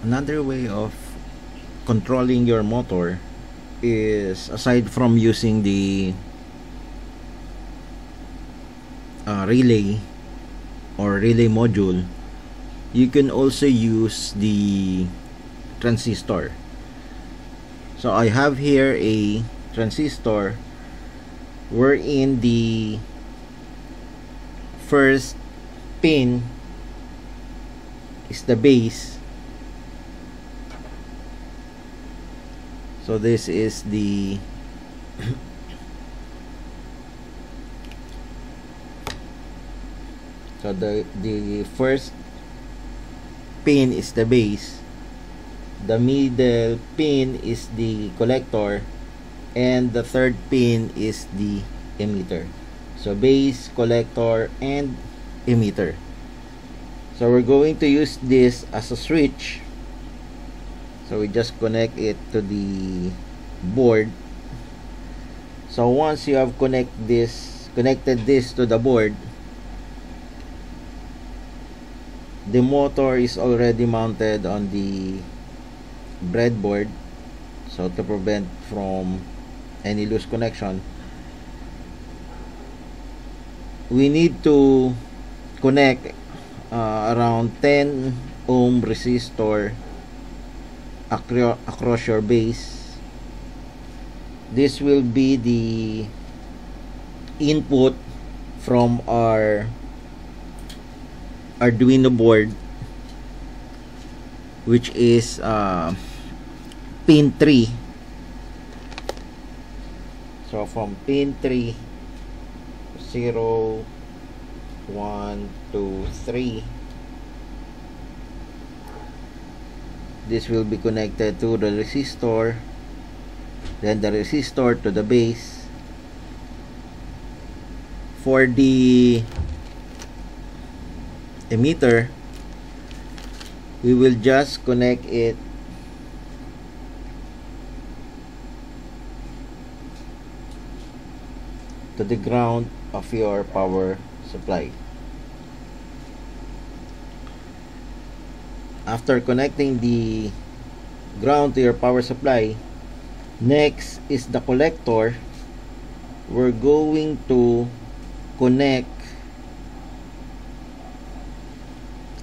Another way of controlling your motor is, aside from using the relay or relay module, you can also use the transistor. So I have here a transistor wherein the first pin is the base. So this is the so the first pin is the base, the middle pin is the collector, and the third pin is the emitter. So base, collector, and emitter. So we're going to use this as a switch. So we just connect it to the board. So once you have connected this to the board, the motor is already mounted on the breadboard. So to prevent from any loose connection, we need to connect around 10 ohm resistor across your base. This will be the input from our Arduino board, which is pin 3. So from pin 3, 0, 1, 2, 3, this will be connected to the resistor, then the resistor to the base. For the emitter, we will just connect it to the ground of your power supply. After connecting the ground to your power supply, next is the collector. We're going to connect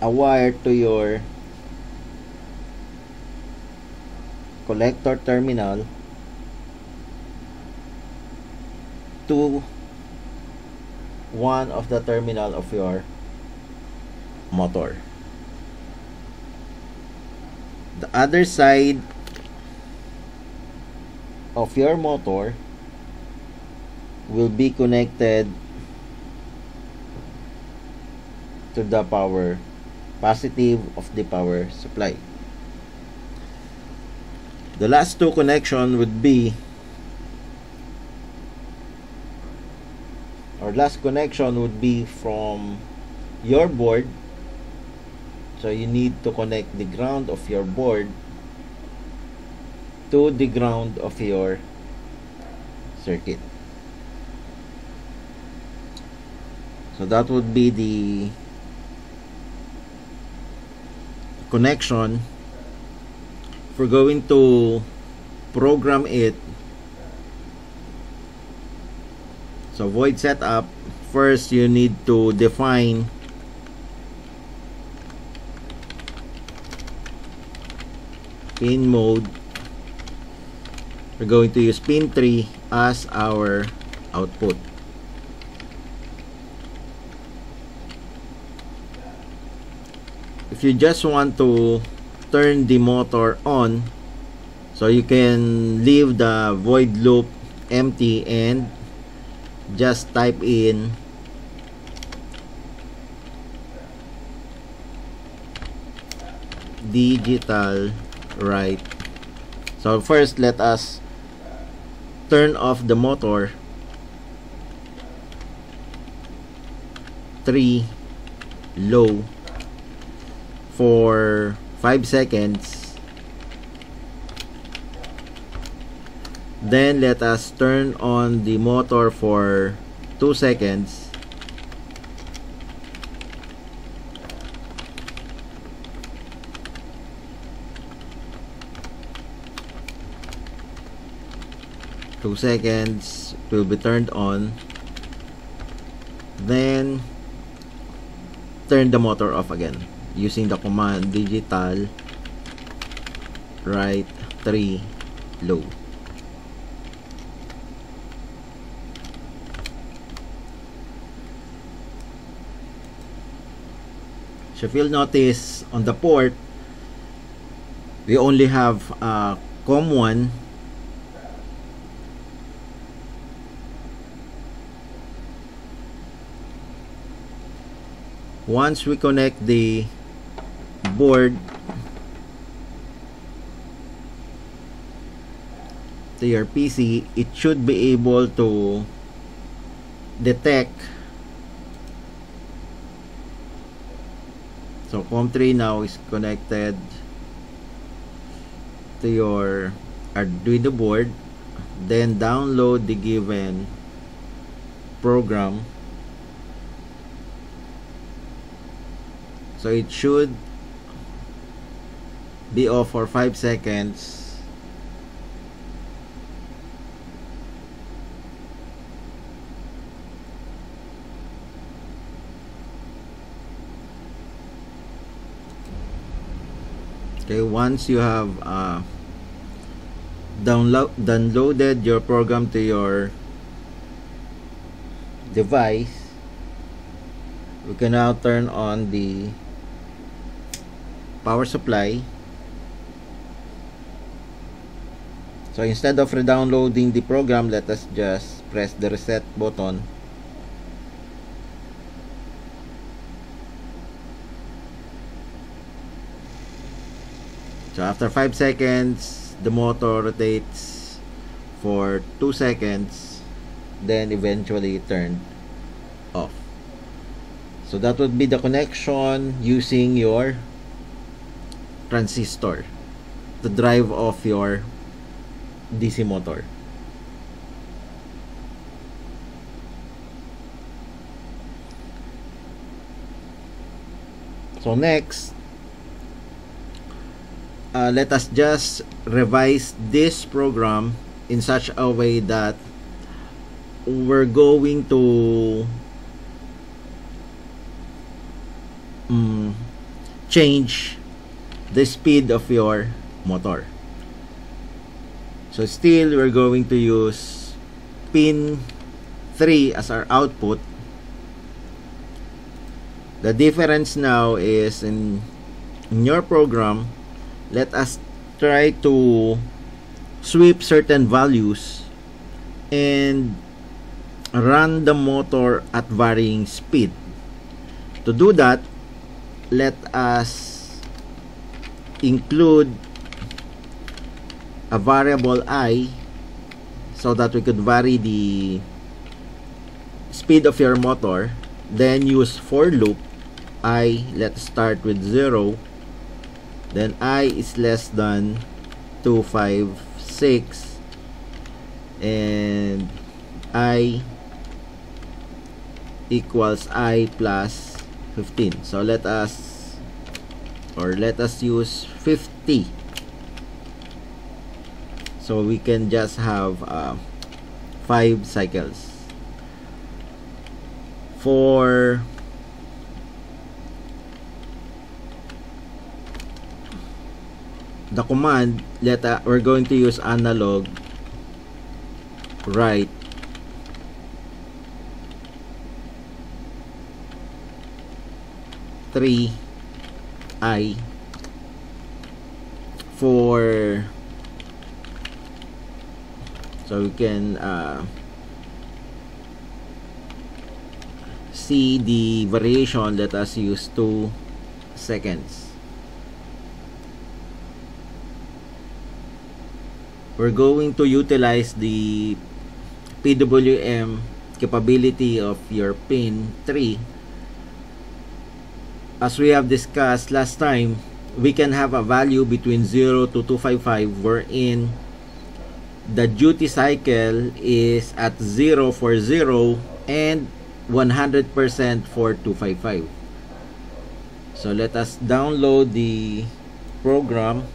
a wire to your collector terminal to one of the terminal of your motor. The other side of your motor will be connected to the power positive of the power supply. The last two connection would be, or last connection would be from your board. So you need to connect the ground of your board to the ground of your circuit. So that would be the connection. If we're going to program it, so void setup, first you need to define pin mode. We're going to use pin 3 as our output. If you just want to turn the motor on, so you can leave the void loop empty and just type in digital write. So first, let us turn off the motor 3 low for 5 seconds. Then let us turn on the motor for 2 seconds. 2 seconds, it will be turned on. Then turn the motor off again using the command digital right 3 low. So if you'll notice on the port, we only have COM1, once we connect the board to your PC, it should be able to detect. So COM3 now is connected to your Arduino board. Then download the given program. So it should be off for 5 seconds. Okay, once you have downloaded your program to your device, we can now turn on the power supply. So instead of re-downloading the program, let us just press the reset button. So after 5 seconds, the motor rotates for 2 seconds, then eventually turned off. So that would be the connection using your transistor to drive off your DC motor. So next, let us just revise this program in such a way that we're going to change the speed of your motor. So still we're going to use pin 3 as our output. The difference now is in your program, let us try to sweep certain values and run the motor at varying speed. To do that, let us include a variable I so that we could vary the speed of your motor. Then use for loop. I, let's start with 0. Then I is less than 256 and I equals I plus 15. So let us use 50. So we can just have 5 cycles. For the command, we're going to use analog write three I for, so we can see the variation. Let us use 2 seconds. We're going to utilize the PWM capability of your pin 3. As we have discussed last time, we can have a value between 0 to 255 wherein the duty cycle is at 0 for 0 and 100% for 255. So let us download the program,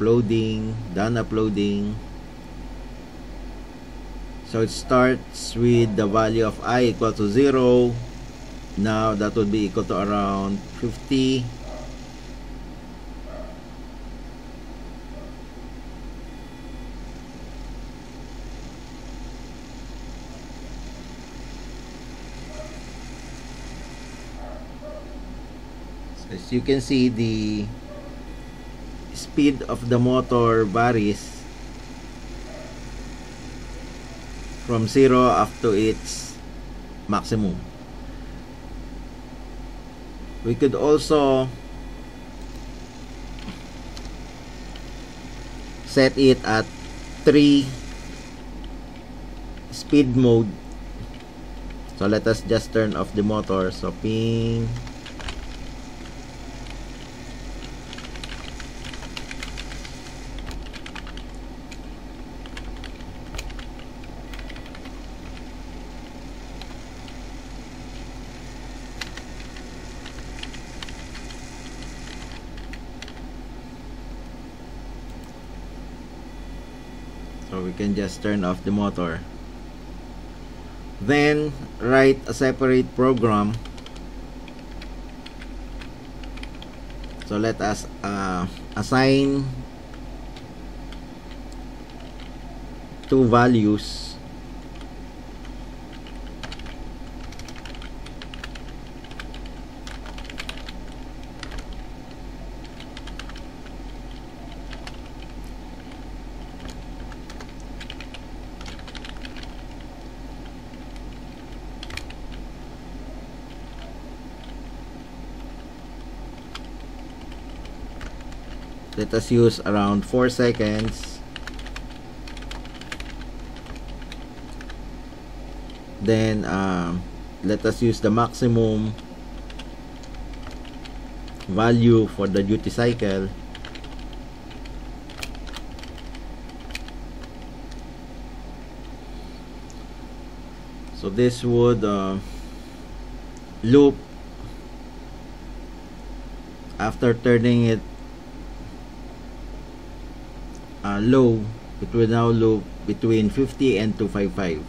uploading, done uploading. So it starts with the value of I equal to 0. Now that would be equal to around 50. So as you can see, the speed of the motor varies from 0 up to its maximum. We could also set it at 3 speed mode. So let us just turn off the motor. So ping. So we can just turn off the motor. Then write a separate program. So let us assign 2 values. Let us use around 4 seconds. Then let us use the maximum value for the duty cycle. So this would loop after turning it low. It will now loop between 50 and 255.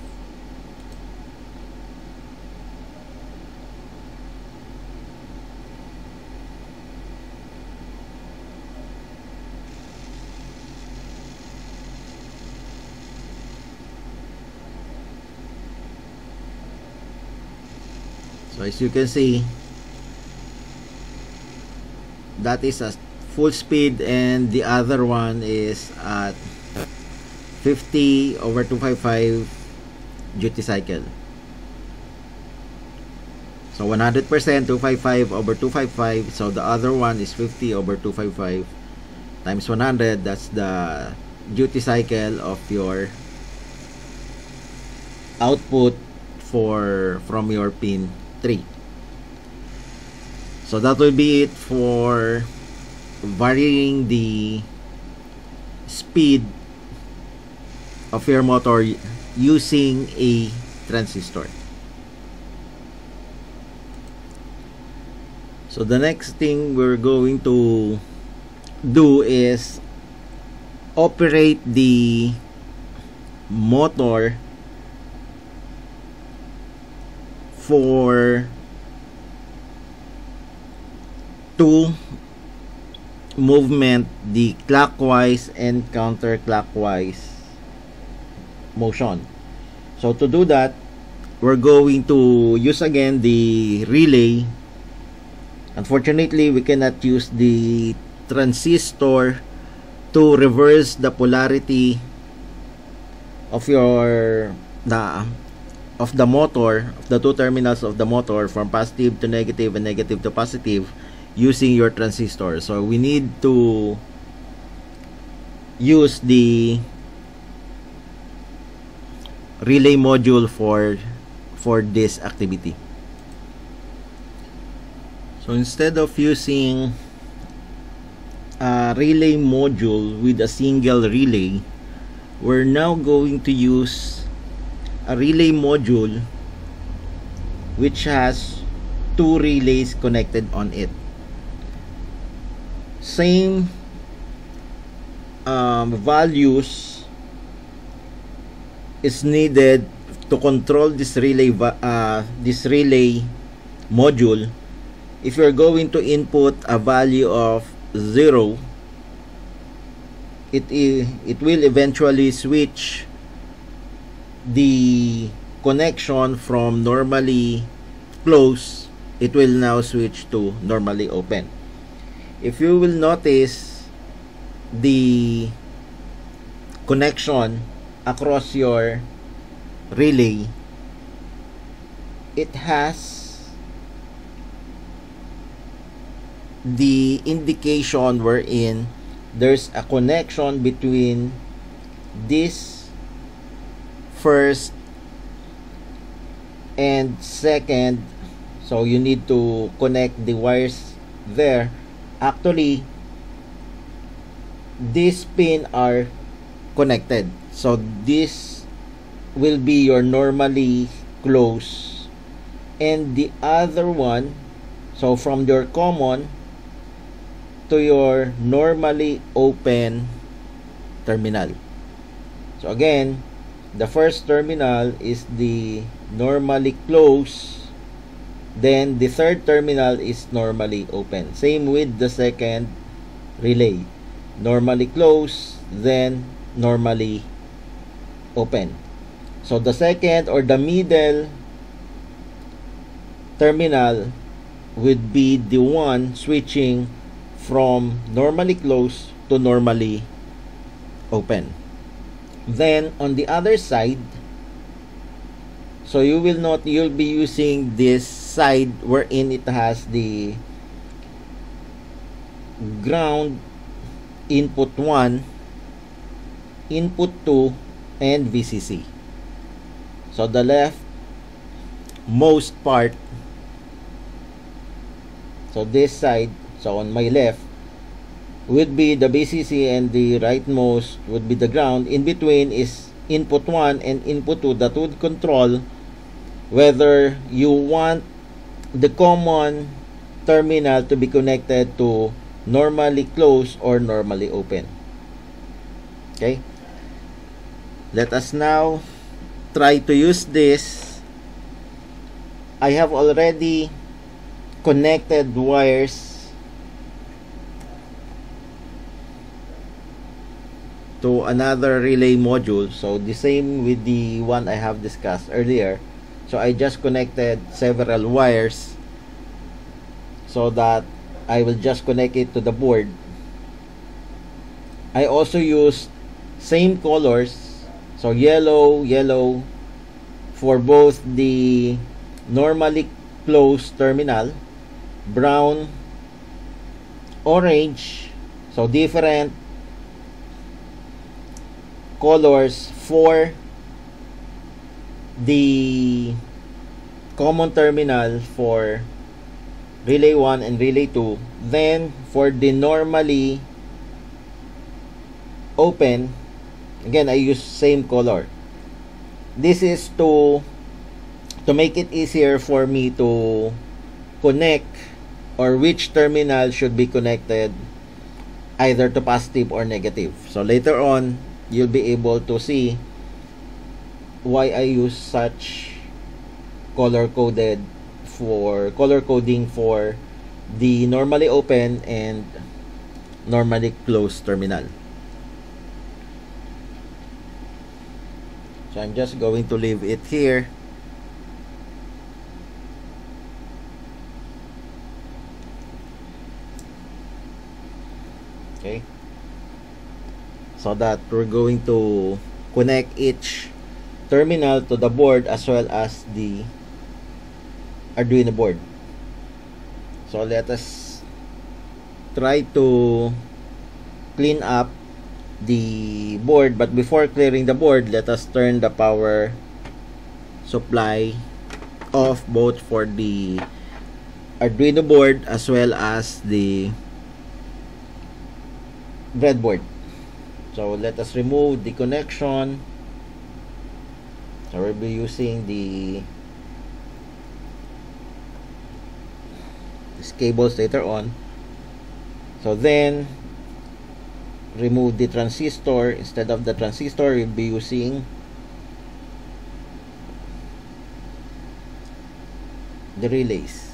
So as you can see, that is a full speed, and the other one is at 50 over 255 duty cycle. So 100% 255 over 255. So the other one is 50 over 255 times 100. That's the duty cycle of your output from your pin 3. So that will be it for varying the speed of your motor using a transistor. So the next thing we're going to do is operate the motor for 2 movement, the clockwise and counterclockwise motion. So to do that, we're going to use again the relay. Unfortunately, we cannot use the transistor to reverse the polarity of the motor, of the 2 terminals of the motor, from positive to negative and negative to positive, using your transistor. So we need to use the relay module for this activity. So instead of using a relay module with a single relay, we're now going to use a relay module which has 2 relays connected on it. Same values is needed to control this relay module. If you're going to input a value of 0, it will eventually switch the connection from normally close. It will now switch to normally open. If you will notice, the connection across your relay, it has the indication wherein there's a connection between this first and second. So you need to connect the wires there. Actually, these pins are connected, so this will be your normally close, and the other one, so from your common to your normally open terminal. So again, the first terminal is the normally close, then the third terminal is normally open. Same with the second relay, normally close, then normally open. So the second or the middle terminal would be the one switching from normally close to normally open. Then on the other side, so you'll be using this side wherein it has the ground, input 1, input 2, and VCC. So the left most part, so this side, so on my left would be the VCC, and the rightmost would be the ground. In between is input 1 and input 2 that would control whether you want the common terminal to be connected to normally closed or normally open. Okay, let us now try to use this. I have already connected wires to another relay module, so the same with the one I have discussed earlier. So I just connected several wires so that I will just connect it to the board. I also used same colors, so yellow for both the normally closed terminal, brown, orange, so different colors for the common terminal for relay 1 and relay 2. Then for the normally open, again I use same color. This is to make it easier for me to connect, or which terminal should be connected either to positive or negative. So later on you'll be able to see why I use such color coding for the normally open and normally closed terminal. So I'm just going to leave it here. Okay, so that we're going to connect each terminal to the board as well as the Arduino board. So let us try to clean up the board, but before clearing the board, let us turn the power supply off, both for the Arduino board as well as the breadboard. So let us remove the connection. So we'll be using these cables later on. So then remove the transistor. Instead of the transistor, you'll be using the relays.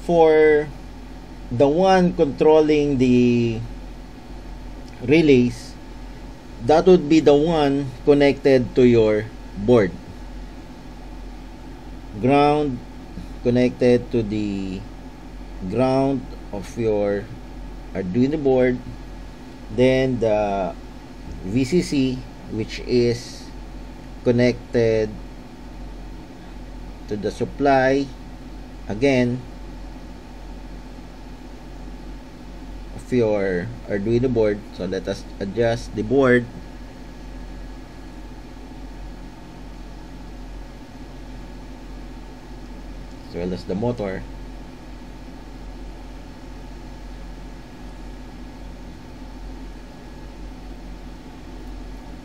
For the one controlling the relays, that would be the one connected to your board. Ground connected to the ground of your Arduino board. Then the VCC, which is connected to the supply again of your Arduino board. So let us adjust the board. As well as the motor.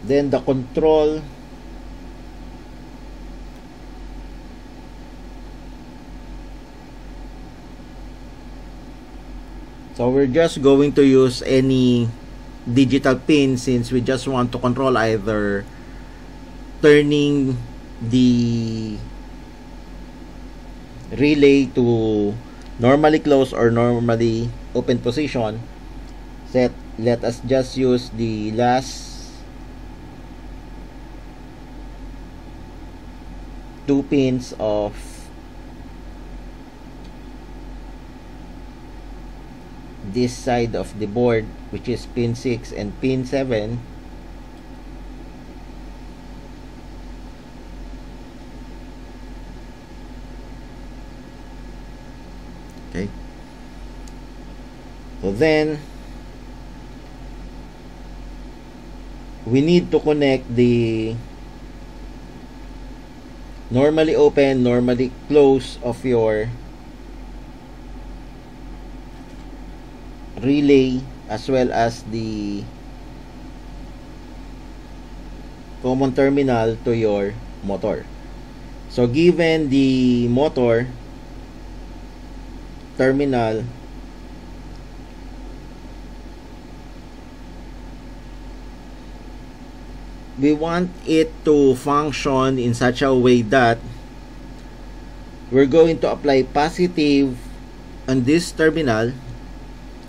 Then the control so we're just going to use any digital pin since we just want to control either turning the relay to normally closed or normally open position. Let us just use the last two pins of this side of the board, which is pin 6 and pin 7. Okay, so then we need to connect the normally open, normally close of your relay as well as the common terminal to your motor. So given the motor terminal, we want it to function in such a way that we're going to apply positive on this terminal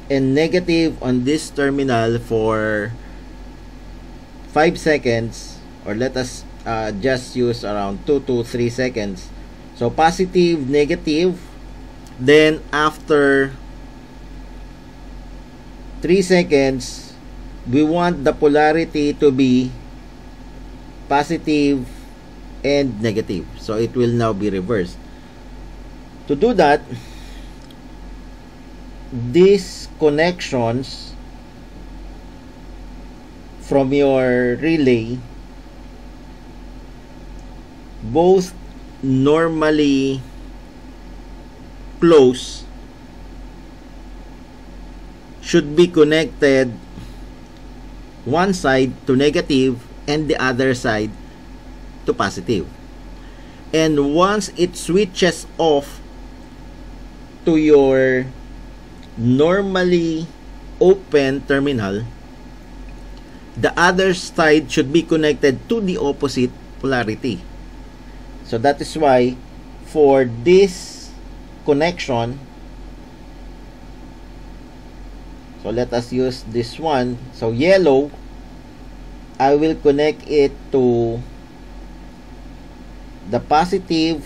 and negative on this terminal for 5 seconds, or let us just use around 2 to 3 seconds. So positive, negative, then after 3 seconds we want the polarity to be positive and negative, so it will now be reversed. To do that, these connections from your relay, both normally close, should be connected one side to negative and the other side to positive. And once it switches off to your normally open terminal, the other side should be connected to the opposite polarity. So that is why for this connection, so let us use this one. So yellow, I will connect it to the positive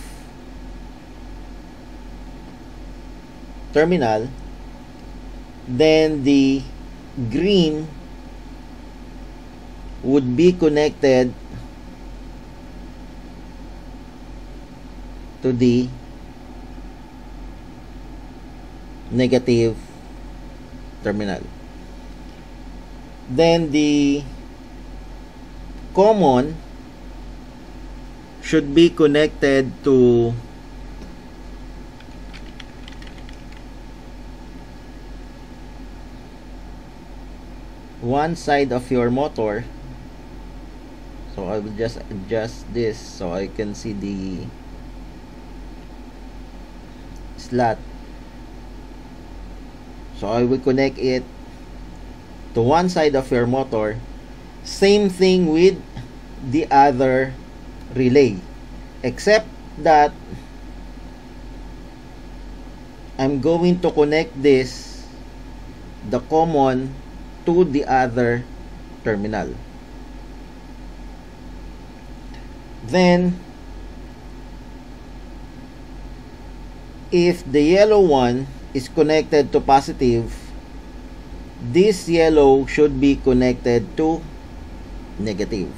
terminal. Then the green would be connected to the negative terminal. Then the common should be connected to one side of your motor. So I will just adjust this so I can see the slot. So I will connect it to one side of your motor. Same thing with the other relay, except that I'm going to connect this, the common, to the other terminal. Then if the yellow one is connected to positive, this yellow should be connected to negative.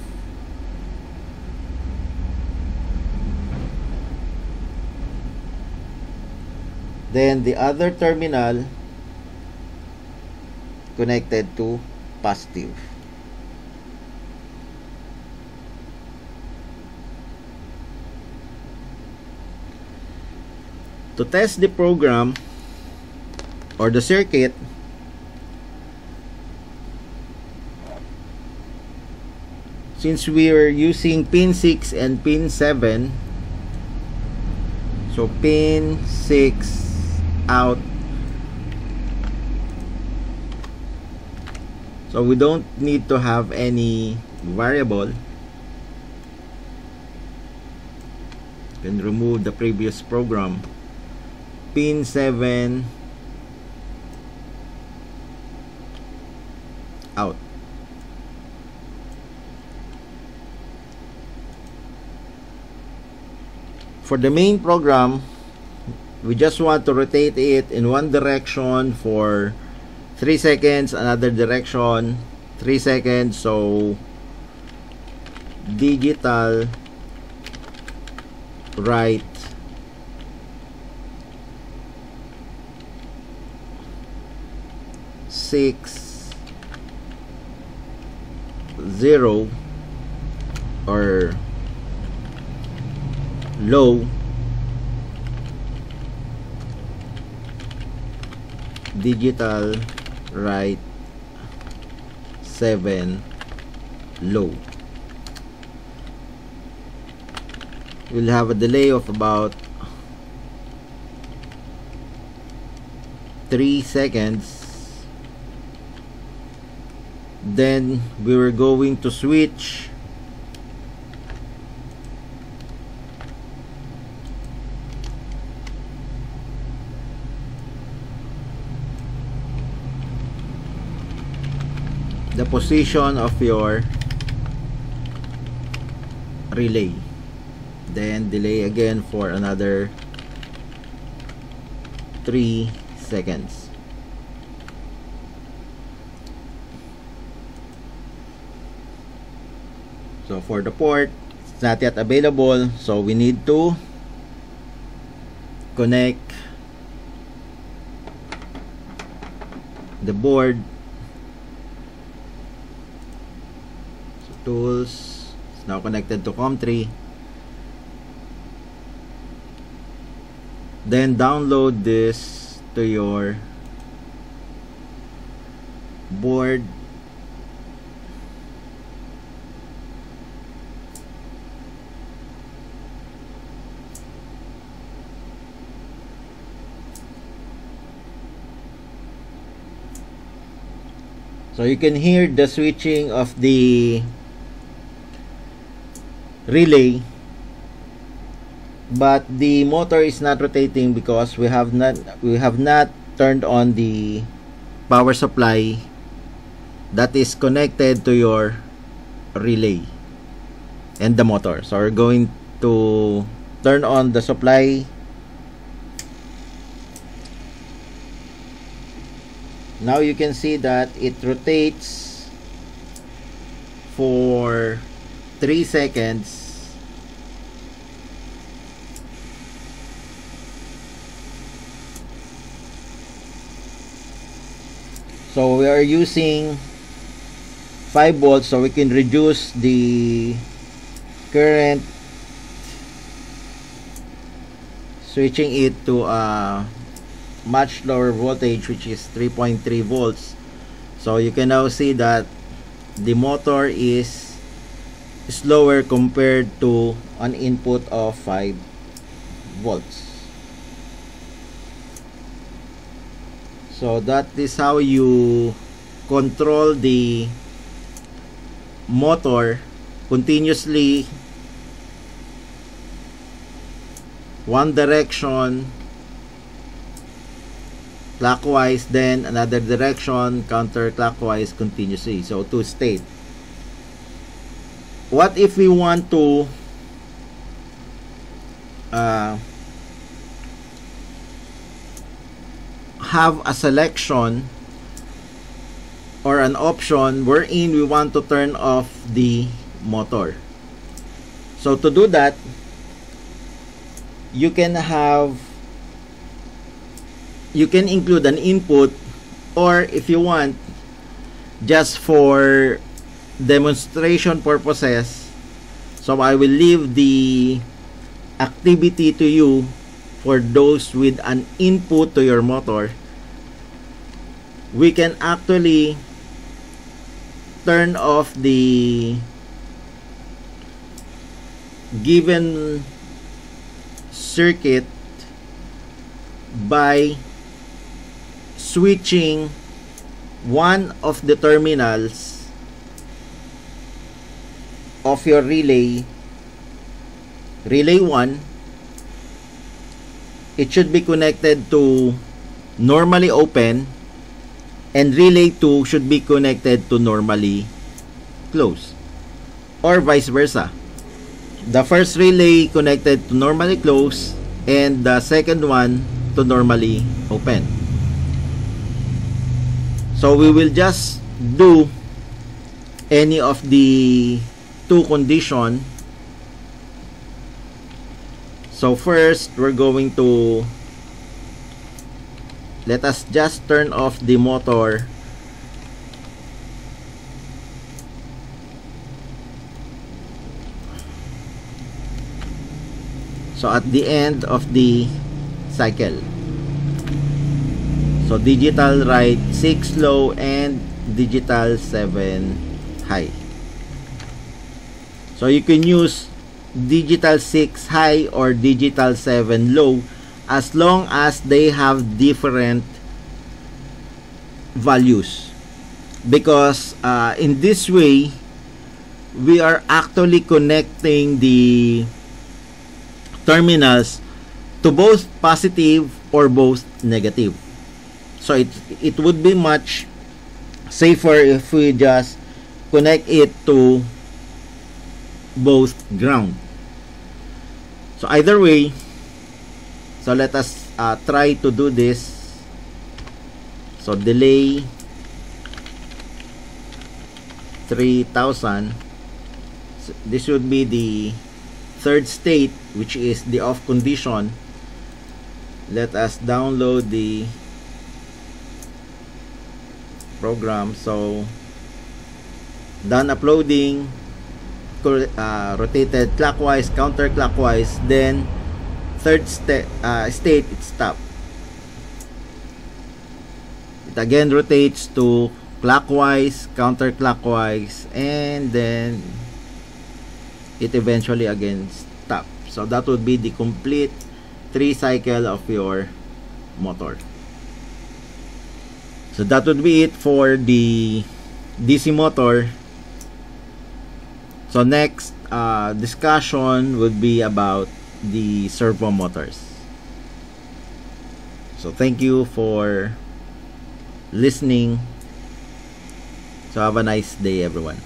Then the other terminal connected to positive. To test the program or the circuit, since we are using pin 6 and pin 7, so pin 6 out, so we don't need to have any variable. You can remove the previous program. Pin 7 out. For the main program, we just want to rotate it in one direction for 3 seconds, another direction 3 seconds. So digital right six zero or low, digital right 7 low. We'll have a delay of about 3 seconds. Then we were going to switch the position of your relay, then delay again for another 3 seconds. So for the port, it's not yet available, so we need to connect the board. So tools, it's now connected to COM3. Then download this to your board. So you can hear the switching of the relay, but the motor is not rotating because we have not turned on the power supply that is connected to your relay and the motor. So we're going to turn on the supply. Now you can see that it rotates for 3 seconds. So we are using 5 volts, so we can reduce the current, switching it to a much lower voltage, which is 3.3 volts. So you can now see that the motor is slower compared to an input of 5 volts. So that is how you control the motor continuously one direction clockwise, then another direction counterclockwise continuously. So two state. What if we want to have a selection or an option wherein we want to turn off the motor? So to do that, you can include an input, or if you want, just for demonstration purposes, so I will leave the activity to you for those with an input to your motor. We can actually turn off the given circuit by switching one of the terminals of your relay 1. It should be connected to normally open, and relay 2 should be connected to normally close, or vice versa. The first relay connected to normally close, and the second one to normally open. So we will just do any of the two condition. So first, we're going to let us just turn off the motor. So at the end of the cycle. So digital right 6 low and digital 7 high. So you can use digital 6 high or digital 7 low as long as they have different values, because in this way we are actually connecting the terminals to both positive or both negative. So it would be much safer if we just connect it to both ground. So either way, so let us try to do this. So delay 3000. So this would be the third state, which is the off condition. Let us download the program. So done uploading, rotated clockwise, counterclockwise, then third state it stop. It again rotates to clockwise, counterclockwise, and then it eventually again stop. So that would be the complete 3 cycle of your motor. So that would be it for the DC motor. So next discussion would be about the servo motors. So thank you for listening. So have a nice day, everyone.